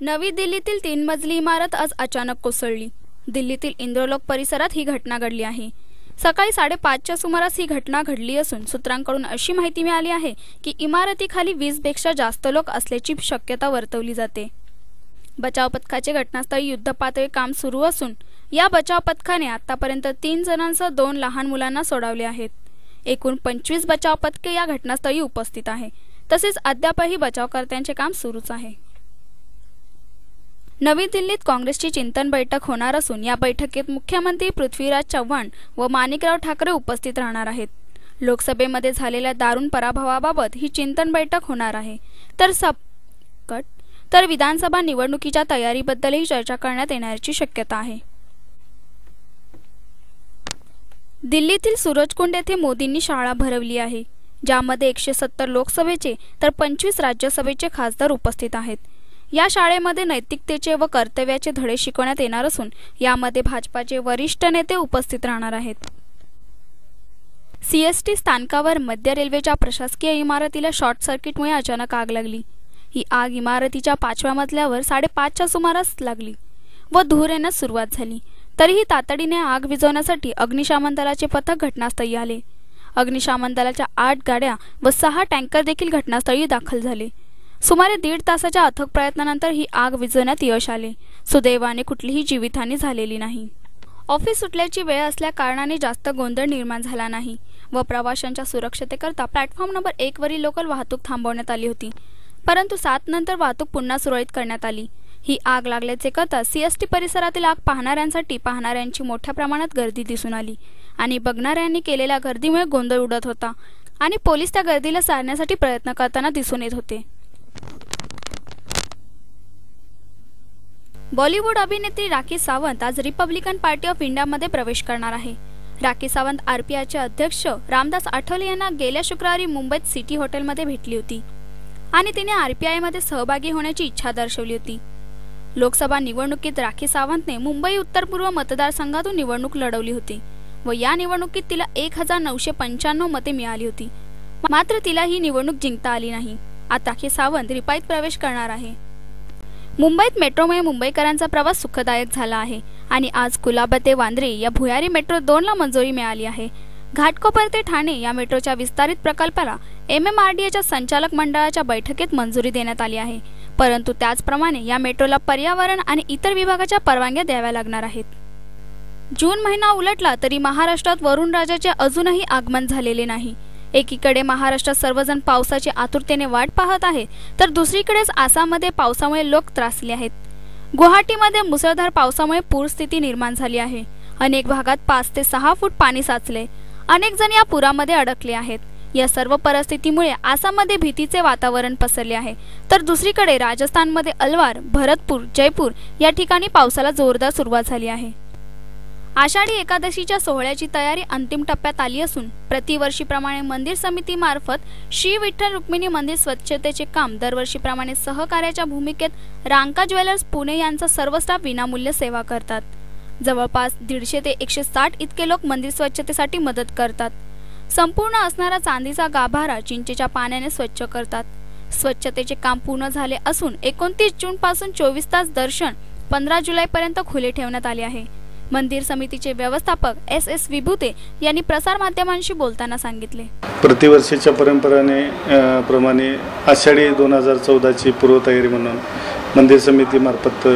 नवी दिल्लीतील 3 मजली इमारत आज अचानक कोसळली। दिल्लीतील इंद्रलोक परिसरात ही घटना घडली आहे। सकाळी 5:30च्या सुमारास ही घटना घडली असून सूत्रांकडून अशी माहिती मिळाली आहे की इमारतीखाली 20 पेक्षा जास्त लोक असल्याची शक्यता वर्तवली जाते। बचाव पथकाचे घटनास्थळी युद्धपातळी काम सुरू असून या बचाव पथकाने आतापर्यंत 3 जणांसह 2 लहान मुलांना सोडवले आहेत। एकूण 25 बचाव पथके या घटनास्थळी उपस्थित आहे। तसेच अद्यापही बचावकर्त्यांचे काम सुरूच आहे। नवी दिल्लीत काँग्रेसची चिंतन बैठक होणार असून या बैठकीत मुख्यमंत्री पृथ्वीराज चव्हाण व माणिकराव ठाकरे उपस्थित राहणार आहेत। लोकसभेमध्ये झालेल्या दारुण पराभवाबाबत ही चिंतन बैठक होणार आहे। तर विधानसभा निवडणुकीच्या तयारीबद्दलही चर्चा करण्यात येण्याची शक्यता आहे। दिल्लीतील सूरजकुंड येथे मोदींनी शाळा भरवली आहे, ज्यामध्ये 170 लोकसभेचे तर 25 राज्यसभेचे खासदार उपस्थित आहेत। या शाळेमध्ये नैतिकतेचे व कर्तव्याचे धडे शिकवण्यात येणार असून यामध्ये भाजपाचे वरिष्ठ नेते उपस्थित राहणार आहेत। सीएसटी स्थानकावर मध्य रेल्वेच्या प्रशासकीय इमारतीला शॉर्ट सर्किटमुळे अचानक आग लागली। ही आग इमारतीच्या 5व्या मजल्यावर 5:30च्या सुमारास लागली व धूर येण्यास सुरुवात झाली। तरीही तातडीने आग विझवण्यासाठी अग्निशमन दलाचे पथक घटनास्थळी आले। अग्निशमन दलाच्या 8 गाड्या व 6 टँकर देखील घटनास्थळी दाखल झाले। सुमारे 1.5 तासाच्या अथक प्रयत्नानंतर ही आग विझवण्यात यश आले। सुदैवाने कुठलीही जीवितहानी झालेली नाही। ऑफिस सुटल्याची वेळ असल्या कारणाने जास्त गोंधळ निर्माण झाला नाही व प्रवाशांच्या सुरक्षतेकरता प्लॅटफॉर्म नंबर 1 वरील लोकल वाहतूक थांबवण्यात आली होती, परंतु 7 नंतर वाहतूक पुन्हा सुरळीत करण्यात आली। ही आग लागल्याचे कळताच सीएसटी परिसरातील आग पाहणाऱ्यांची मोठ्या प्रमाणात गर्दी दिसून आली आणि बघणाऱ्यांनी केलेल्या गर्दीमुळे गोंधळ उडत होता आणि पोलीस त्या गर्दीला सारण्यासाठी प्रयत्न करताना दिसून येत होते। बॉलिवूड अभिनेत्री राखी सावंत आज रिपब्लिकन पार्टी ऑफ इंडियामध्ये प्रवेश करणार आहे। राखी सावंत आरपीआयचे अध्यक्ष रामदास आठवले यांना गेल्या शुक्रवारी मुंबईत सिटी हॉटेलमध्ये भेटली होती आणि तिने आरपीआयमध्ये सहभागी होण्याची इच्छा दर्शवली होती। लोकसभा निवडणुकीत राखी सावंतने मुंबई उत्तर पूर्व मतदारसंघातून निवडणूक लढवली होती व या निवडणुकीत तिला 1995 मते मिळाली होती, मात्र तिला ही निवडणूक जिंकता आली नाही। आता राखी सावंत रिपाईत प्रवेश करणार आहे। मुंबईत मेट्रोमुळे मुंबईकरांचा प्रवास सुखदायक झाला आहे आणि आज कुलाबा ते वांद्रे या भुयारी मेट्रो 2 ला मंजुरी मिळाली आहे। घाटकोपर ते ठाणे या मेट्रोच्या विस्तारित प्रकल्पाला MMRDAच्या संचालक मंडळाच्या बैठकीत मंजुरी देण्यात आली आहे, परंतु त्याचप्रमाणे या मेट्रोला पर्यावरण आणि इतर विभागाच्या परवानग्या द्याव्या लागणार आहेत। जून महिना उलटला तरी महाराष्ट्रात वरुणराजाचे अजूनही आगमन झालेले नाही। एकीकडे महाराष्ट्रात सर्वजण पावसाची आतुरतेने वाट पाहत आहेत, तर दुसरीकडेच आसाममध्ये पावसामुळे लोक त्रासले आहेत। गुवाहाटीमध्ये मुसळधार पावसामुळे पूरस्थिती निर्माण झाली आहे। अनेक भागात 5 ते 6 फूट पाणी साचले। अनेक जण या पुरामध्ये अडकले आहेत। या सर्व परिस्थितीमुळे आसाममध्ये भीतीचे वातावरण पसरले आहे, तर दुसरीकडे राजस्थानमध्ये अलवार, भरतपूर, जयपूर या ठिकाणी पावसाला जोरदार सुरुवात झाली आहे। आषाढी एकादशीच्या सोहळ्याची तयारी अंतिम टप्प्यात आली असून प्रतिवर्षीप्रमाणे मंदिर समितीमार्फत श्री विठ्ठल रुक्मिणी मंदिर स्वच्छतेचे काम दरवर्षीप्रमाणे सहकार्याच्या भूमिकेत रांका ज्वेलर्स पुणे यांचा सर्व स्टाफ विनामूल्य सेवा करतात। जवळपास 150 ते 160 इतके लोक मंदिर स्वच्छतेसाठी मदत करतात। संपूर्ण असणारा चांदीचा गाभारा चिंचेच्या पाण्याने स्वच्छ करतात। स्वच्छतेचे काम पूर्ण झाले असून 29 जून पासून 24 तास दर्शन 15 जुलैपर्यंत खुले ठेवण्यात आले आहे। मंदिर समितीचे व्यवस्थापक SS विभूते यांनी प्रसार माध्यमांशी बोलताना सांगितले, प्रतिवर्षीच्या प्रमाणे आषाढी 2014ची पूर्वतयारी म्हणून मंदिर समितीमार्फत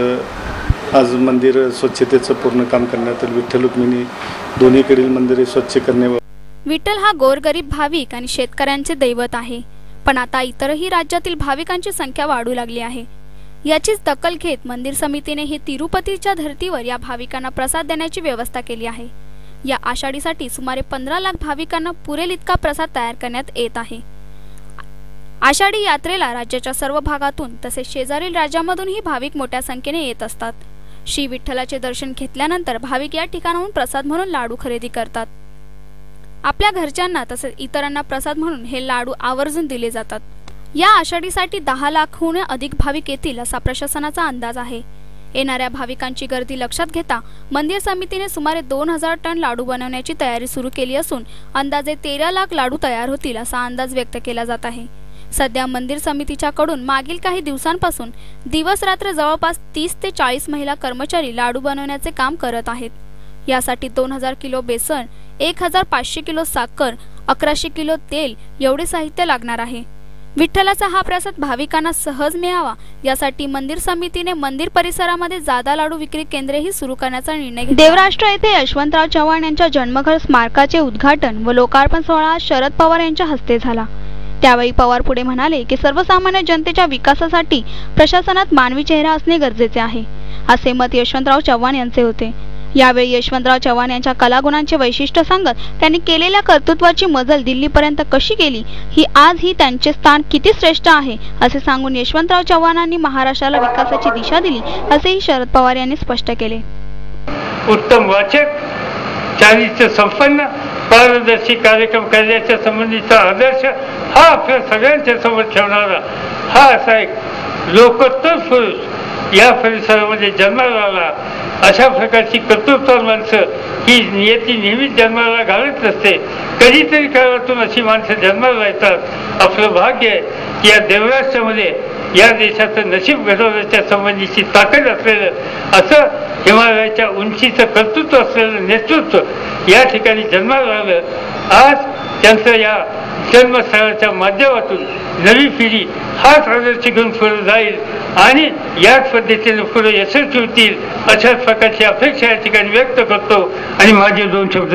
आज मंदिर स्वच्छतेचं पूर्ण काम करण्यात आले। विठ्ठल रुक्मिणी दोन्हीकडील मंदिरे स्वच्छ करणे। विठ्ठल हा गोरगरीब भाविक आणि शेतकऱ्यांचे दैवत आहे, पण आता इतरही राज्यातील भाविकांची संख्या वाढू लागली आहे। याचीच दखल घेत मंदिर समितीने हे तिरुपतीच्या धर्तीवर या भाविकांना प्रसाद देण्याची व्यवस्था केली आहे। या आषाढीसाठी सुमारे 15 लाख भाविकांना पुरेल इतका प्रसाद तयार करण्यात येत आहे। आषाढी यात्रेला राज्याच्या सर्व भागातून तसेच शेजारील राज्यामधूनही भाविक मोठ्या संख्येने येत असतात। श्री विठ्ठलाचे दर्शन घेतल्यानंतर भाविक या ठिकाणाहून प्रसाद म्हणून लाडू खरेदी करतात। आपल्या घरच्यांना तसेच इतरांना प्रसाद म्हणून हे लाडू आवर्जून दिले जातात। या आषाढीसाठी 10 लाखहून अधिक भाविक येतील असा प्रशासनाचा अंदाज आहे। येणाऱ्या भाविकांची गर्दी लक्षात घेता मंदिर समितीने सुमारे 2000 टन लाडू बनवण्याची तयारी सुरू केली असून अंदाजे 13 लाख लाडू तयार होतील असा अंदाज व्यक्त केला जात आहे। सध्या मंदिर समितीच्याकडून मागील काही दिवसांपासून दिवस रात्र जवळपास 30 ते 40 महिला कर्मचारी लाडू बनवण्याचे काम करत आहेत। यासाठी 2000 किलो बेसन, 1500 किलो साखर, 1100 किलो तेल एवढे साहित्य लागणार आहे। विठ्ठलाचा हा प्रसाद भाविकांना सहज मिळावा यासाठी मंदिर समितीने मंदिर परिसरामध्ये जादा लाडू विक्री केंद्रेही सुरू करण्याचा निर्णय घेतला। देवराष्ट्र येथे यशवंतराव चव्हाण यांच्या जन्मघर स्मारकाचे उद्घाटन व लोकार्पण सोहळा शरद पवार यांच्या हस्ते झाला। त्यावेळी पवार पुढे म्हणाले की सर्वसामान्य जनतेच्या विकासासाठी प्रशासनात मानवी चेहरा असणे गरजेचे आहे, असे मत यशवंतराव चव्हाण यांचे होते। यावेळी यशवंतराव चव्हाण यांच्या कलागुणांचे वैशिष्ट्य सांगत त्यांनी केलेल्या कर्तृत्वाची मजल दिल्लीपर्यंत कशी गेली आज ही त्यांचे स्थान किती श्रेष्ठ आहे असे सांगून यशवंतराव चव्हाणांनी महाराष्ट्राला विकासाची दिशा दिली असेही शरद पवार यांनी स्पष्ट केले। उत्तम वाचक, चारित्र्य संपन्न, पारदर्शी कार्यक्रम करण्याच्या संबंधीचा आदर्श हा आपल्या सगळ्यांच्या समोर ठेवणारा हा असा एक लोकोत्तर पुरुष या परिसरामध्ये जन्माला आला। अशा प्रकारची कर्तृत्ववान माणसं ही नियती नेहमीच जन्माला घालत नसते, कधीतरी काळातून अशी माणसं जन्माला येतात। आपलं भाग्य आहे की या देवराष्ट्रामध्ये या देशाचं नशीब घडवण्याच्या संबंधीची ताकद असलेलं असं हिमालयाच्या उंचीचं कर्तृत्व असलेलं नेतृत्व या ठिकाणी जन्माला आलं। आज त्यांचं या जन्मस्थळाच्या माध्यमातून नवी पिढी हाच आदर्श घेऊन पुढे जाईल आणि याच पद्धतीने पुढे यशस्वी होतील अशाच प्रकारची अपेक्षा या ठिकाणी व्यक्त करतो आणि माझे 2 शब्द